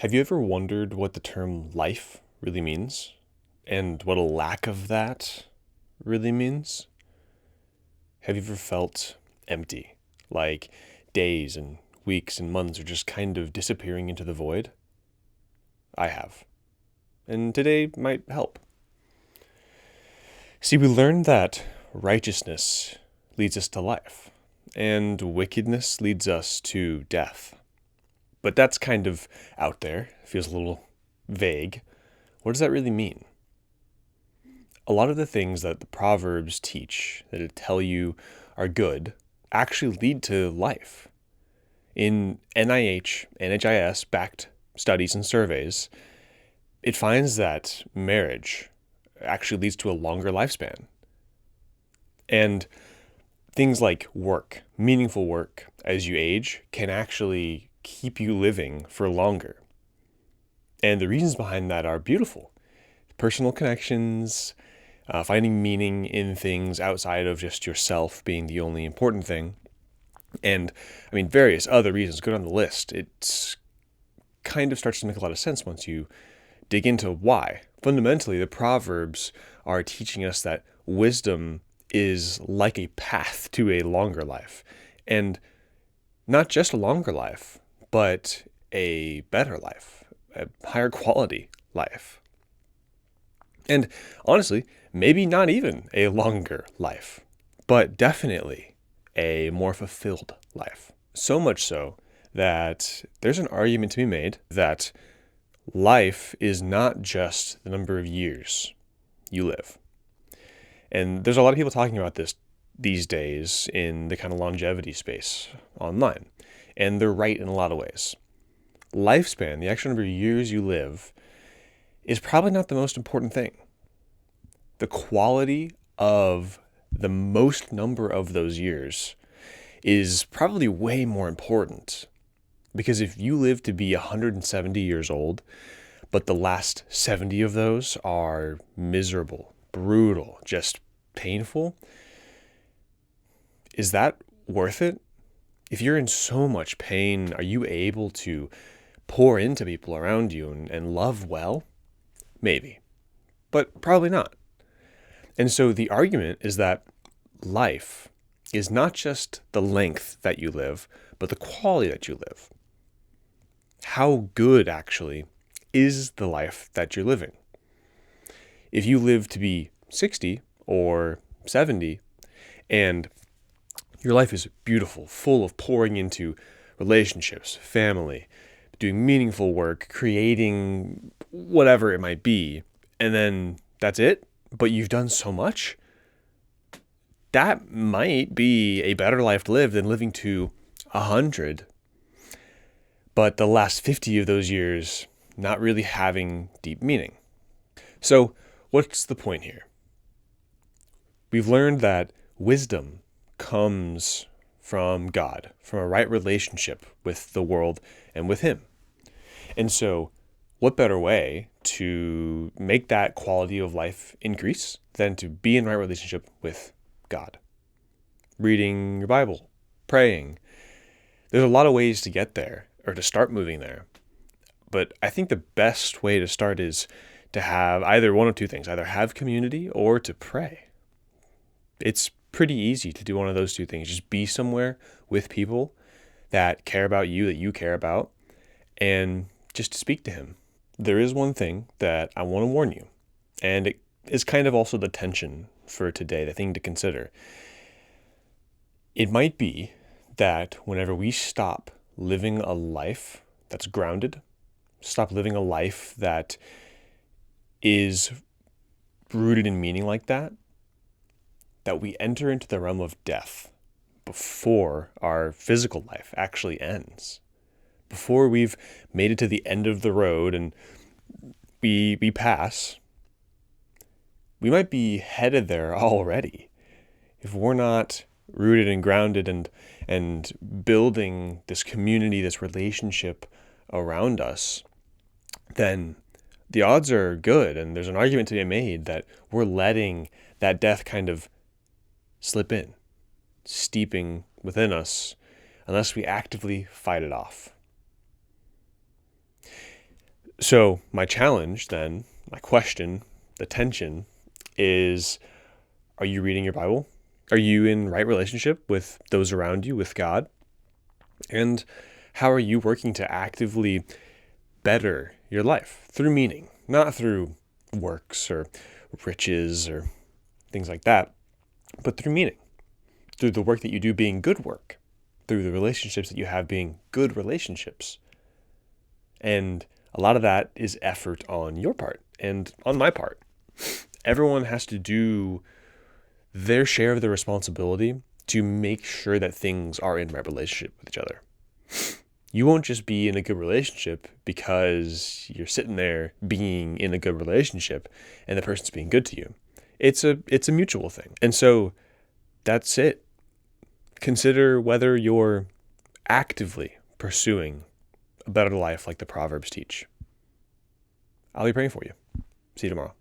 Have you ever wondered what the term life really means? And what a lack of that really means? Have you ever felt empty? Like days and weeks and months are just kind of disappearing into the void? I have. And today might help. See, we learned that righteousness leads us to life, and wickedness leads us to death. But that's kind of out there, feels a little vague. What does that really mean? A lot of the things that the Proverbs teach, that it tell you are good, actually lead to life. In NIH backed studies and surveys, it finds that marriage actually leads to a longer lifespan. And things like work, meaningful work as you age, can actually keep you living for longer. And the reasons behind that are beautiful. Personal connections, finding meaning in things outside of just yourself being the only important thing. And various other reasons go down the list. It kind of starts to make a lot of sense once you dig into why. Fundamentally, the Proverbs are teaching us that wisdom is like a path to a longer life. And not just a longer life, but a better life, a higher quality life. And honestly, maybe not even a longer life, but definitely a more fulfilled life. So much so that there's an argument to be made that life is not just the number of years you live. And there's a lot of people talking about this these days in the kind of longevity space online. And they're right in a lot of ways. Lifespan, the actual number of years you live, is probably not the most important thing. The quality of the most number of those years is probably way more important. Because if you live to be 170 years old, but the last 70 of those are miserable, brutal, just painful, is that worth it? If you're in so much pain, are you able to pour into people around you and love well? Maybe, but probably not. And so the argument is that life is not just the length that you live, but the quality that you live. How good, actually, is the life that you're living? If you live to be 60 or 70 and your life is beautiful, full of pouring into relationships, family, doing meaningful work, creating whatever it might be, and then that's it, but you've done so much, that might be a better life to live than living to 100. But the last 50 of those years not really having deep meaning. So what's the point here? We've learned that wisdom comes from God, from a right relationship with the world and with Him. And so what better way to make that quality of life increase than to be in right relationship with God? Reading your Bible, praying. There's a lot of ways to get there or to start moving there. But I think the best way to start is to have either one of two things, either have community or to pray. It's pretty easy to do one of those two things. Just be somewhere with people that care about you, that you care about, and just to speak to Him. There is one thing that I want to warn you, and it is kind of also the tension for today, the thing to consider. It might be that whenever we stop living a life that's grounded, stop living a life that is rooted in meaning like that, that we enter into the realm of death before our physical life actually ends. Before we've made it to the end of the road and we pass, we might be headed there already. If we're not rooted and grounded and building this community, this relationship around us, then the odds are good. And there's an argument to be made that we're letting that death kind of slip in, steeping within us, unless we actively fight it off. So my challenge then, my question, the tension is, are you reading your Bible? Are you in right relationship with those around you, with God? And how are you working to actively better your life through meaning, not through works or riches or things like that, but through meaning, through the work that you do being good work, through the relationships that you have being good relationships. And a lot of that is effort on your part and on my part. Everyone has to do their share of the responsibility to make sure that things are in right relationship with each other. You won't just be in a good relationship because you're sitting there being in a good relationship and the person's being good to you. It's a mutual thing. And so that's it. Consider whether you're actively pursuing a better life like the Proverbs teach. I'll be praying for you. See you tomorrow.